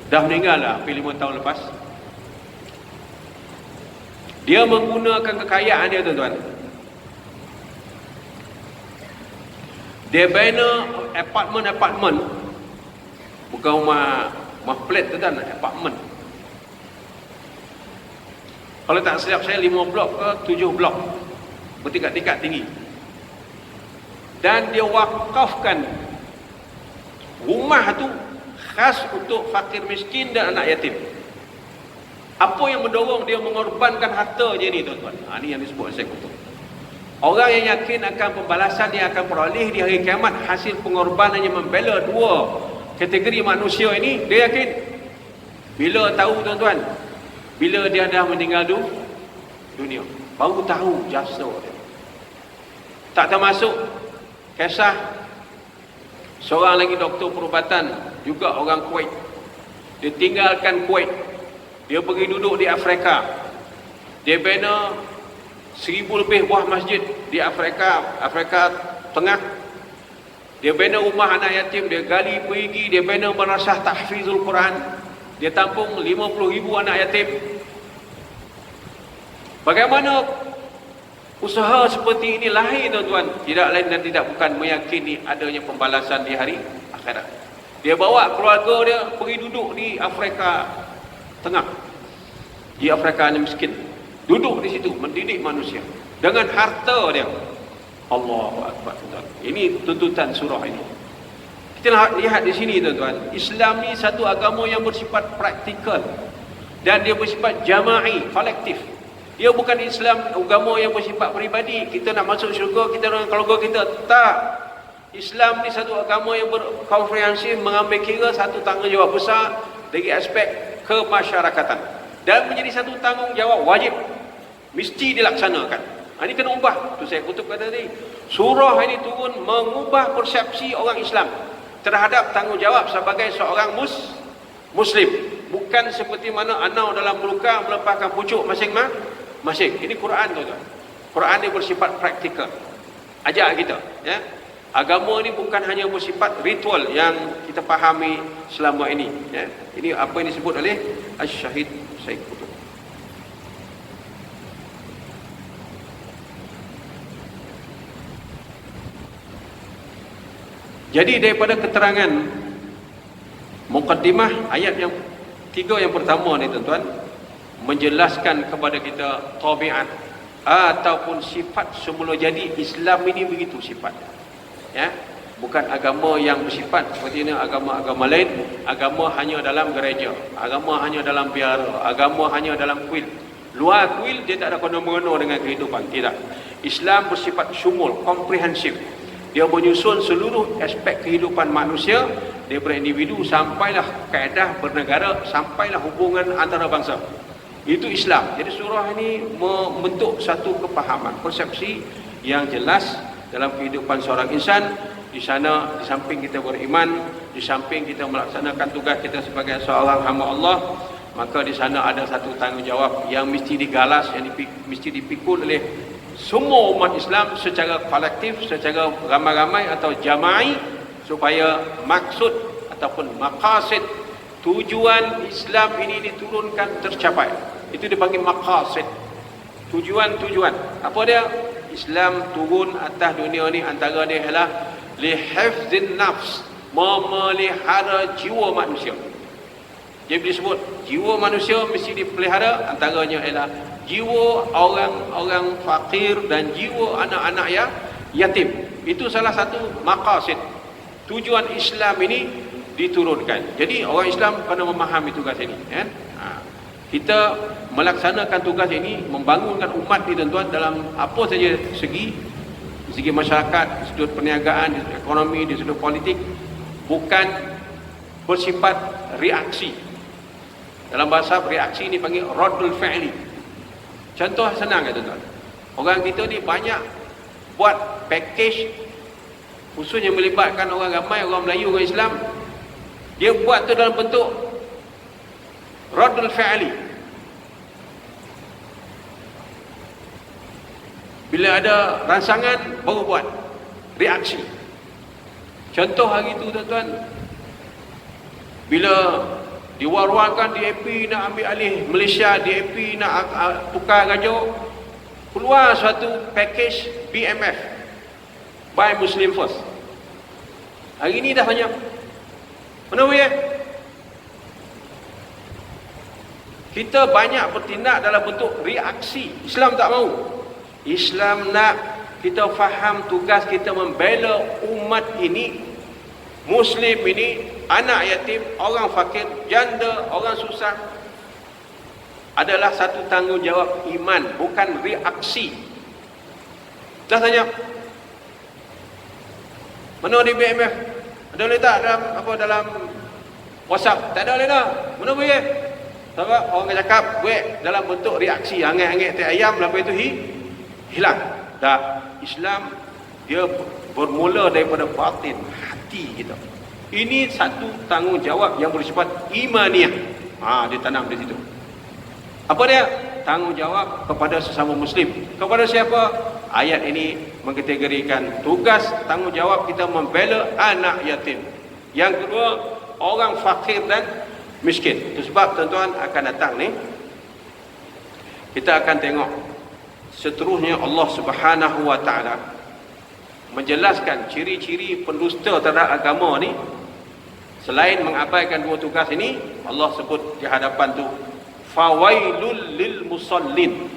Dah meninggal lah hampir 5 tahun lepas. Dia menggunakan kekayaan dia, tuan-tuan. Dia bina apartmen, bukan rumah flat, tuan-tuan, apartmen. Kalau tak silap saya 5 blok ke 7 blok, bertingkat-tingkat tinggi. Dan dia wakafkan rumah tu khas untuk fakir miskin dan anak yatim. Apa yang mendorong dia mengorbankan harta dia ni, tuan-tuan? Ini yang disebut eksekutor. Orang yang yakin akan pembalasan dia akan peroleh di hari kiamat hasil pengorbanannya membela dua kategori manusia ini, dia yakin. Bila tahu, tuan-tuan, bila dia dah meninggal dunia, baru tahu jasa dia. Tak termasuk kisah seorang lagi doktor perubatan, juga orang Kuwait. Dia tinggalkan Kuwait, dia pergi duduk di Afrika. Dia bina 1000 lebih buah masjid di Afrika Tengah. Dia bina rumah anak yatim, dia gali perigi, dia bina madrasah tahfizul Quran. Dia tampung 50,000 anak yatim. Bagaimana usaha seperti ini lahir, tuan-tuan? Tidak lain dan tidak bukan meyakini adanya pembalasan di hari akhirat. Dia bawa keluarga dia pergi duduk di Afrika Tengah, di Afrika yang miskin. Duduk di situ mendidik manusia dengan harta dia. Allahu Akbar, tuan-tuan. Ini tuntutan surah ini. Kita lihat di sini, tuan-tuan, Islam ni satu agama yang bersifat praktikal dan dia bersifat jama'i, kolektif. Dia bukan Islam agama yang bersifat peribadi. Kita nak masuk syurga, kita dengan keluarga kita. Tak. Islam ni satu agama yang berkomprehensif, mengambil kira satu tanggungjawab besar dari aspek kemasyarakatan dan menjadi satu tanggungjawab wajib, mesti dilaksanakan. Ini kena ubah. Tu saya kutip kata tadi. Surah ini turun mengubah persepsi orang Islam terhadap tanggungjawab sebagai seorang Muslim. Bukan seperti mana anau dalam peluka melepaskan pucuk masing-masing. Ini Quran, tuan-tuan. Quran ini bersifat praktikal. Ajak kita, ya. Agama ini bukan hanya bersifat ritual yang kita fahami selama ini, ya. Ini apa yang disebut oleh Asy-Syahid Said Qutb. Jadi daripada keterangan mukaddimah ayat yang 3 yang pertama ni tuan-tuan, menjelaskan kepada kita tabiat ataupun sifat semula jadi Islam ini begitu sifat. Ya, bukan agama yang bersifat seperti ini agama-agama lain, agama hanya dalam gereja, agama hanya dalam biara, agama hanya dalam kuil. Luar kuil dia tak ada kena-mengena dengan kehidupan, tidak. Islam bersifat syumul, komprehensif. Dia menyusun seluruh aspek kehidupan manusia, daripada individu sampailah kaedah bernegara, sampailah hubungan antara bangsa. Itu Islam. Jadi surah ini membentuk satu kepahaman, persepsi yang jelas dalam kehidupan seorang insan. Di sana, di samping kita beriman, di samping kita melaksanakan tugas kita sebagai seorang hamba Allah, maka di sana ada satu tanggungjawab yang mesti digalas, yang mesti dipikul oleh semua umat Islam secara kolektif, secara ramai-ramai atau jama'i, supaya maksud ataupun maqasid tujuan Islam ini diturunkan tercapai. Itu dipanggil maqasid, tujuan-tujuan. Apa dia? Islam turun atas dunia ni antara dia ialah lihifzin nafs, memelihara jiwa manusia. Jadi disebut jiwa manusia mesti dipelihara, antaranya ialah jiwa orang-orang fakir dan jiwa anak-anak yang yatim. Itu salah satu maqasid tujuan Islam ini diturunkan. Jadi orang Islam kena memahami tugas ini, kan? Kita melaksanakan tugas ini, membangunkan umat ni tuan-tuan dalam apa saja segi masyarakat, di sudut perniagaan, di sudut ekonomi, di sudut politik, bukan bersifat reaksi. Dalam bahasa reaksi ini panggil raddul fi'li. Contoh senang ya tuan-tuan. Orang kita ni banyak buat package khususnya melibatkan orang ramai, orang Melayu, orang Islam. Dia buat tu dalam bentuk raddul fi'li. Bila ada ransangan baru buat reaksi. Contoh hari tu tuan-tuan, bila diwar-warkan DAP nak ambil alih Malaysia, DAP nak tukar gajo, keluar suatu package BMF, Buy Muslim First. Hari ni dah banyak. Mana boleh? Kita banyak bertindak dalam bentuk reaksi. Islam tak mau. Islam nak kita faham tugas kita membela umat ini, Muslim ini, anak yatim, orang fakir, janda, orang susah, adalah satu tanggungjawab iman, bukan reaksi. Dah tanya, mana di BMF? Ada boleh tak dalam WhatsApp? Tak ada boleh dah. Mana boleh? Sebab orang cakap buat dalam bentuk reaksi, angin-angin teh ayam, lepas itu hilang. Tak. Islam dia bermula daripada batin, hati kita. Ini satu tanggungjawab yang bersifat imaniah. Ditanam di situ. Apa dia? Tanggungjawab kepada sesama Muslim. Kepada siapa? Ayat ini mengkategorikan tugas tanggungjawab kita membela anak yatim. Yang kedua, orang fakir dan miskin. Itu sebab tuan-tuan akan datang ni, kita akan tengok seterusnya Allah Subhanahu wa taala menjelaskan ciri-ciri pendusta terhadap agama ni. Selain mengabaikan dua tugas ini, Allah sebut di hadapan tu fawailul lil musallin.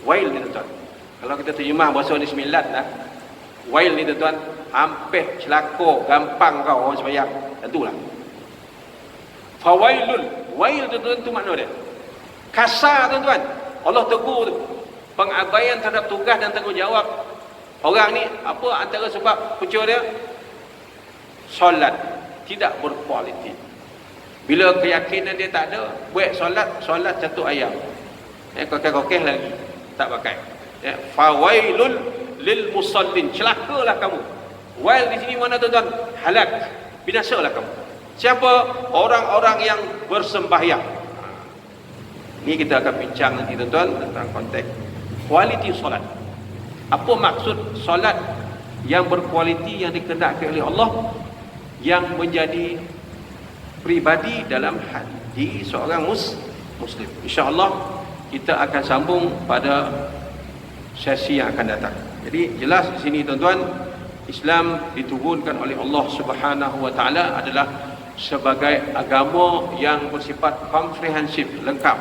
Wail ni tuan, kalau kita terjemah bahasa ni sembilan lah, wail ni tuan, hampir celaka, gampang kau orang sembahyang. Tentulah fawailul, wail tuan tu makna dia kasar tuan. Allah tegur tu pengabaian terhadap tugas dan tanggungjawab orang ni. Apa antara sebab punca dia? Solat tidak berkualiti. Bila keyakinan dia tak ada, buat solat satu ayam, kokeh-kokeh lagi tak pakai. Fawailul lil musallin, celakalah kamu. Wail di sini mana tuan-tuan? Halak, binasalah kamu. Siapa? Orang-orang yang bersembahyang. Ini kita akan bincang nanti tuan-tuan tentang konteks kualiti solat. Apa maksud solat yang berkualiti, yang dikehendaki oleh Allah, yang menjadi pribadi dalam hati seorang Muslim. InsyaAllah kita akan sambung pada sesi yang akan datang. Jadi jelas di sini tuan-tuan, Islam diturunkan oleh Allah Subhanahu wa taala adalah sebagai agama yang bersifat komprehensif, lengkap.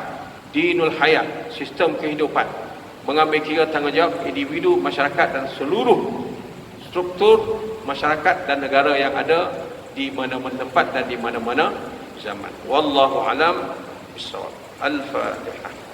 Dinul hayat, sistem kehidupan, mengambil kira tanggungjawab individu, masyarakat dan seluruh struktur masyarakat dan negara yang ada di mana-mana tempat dan di mana-mana zaman. Wallahu alam bissawab. Al-Fatihah.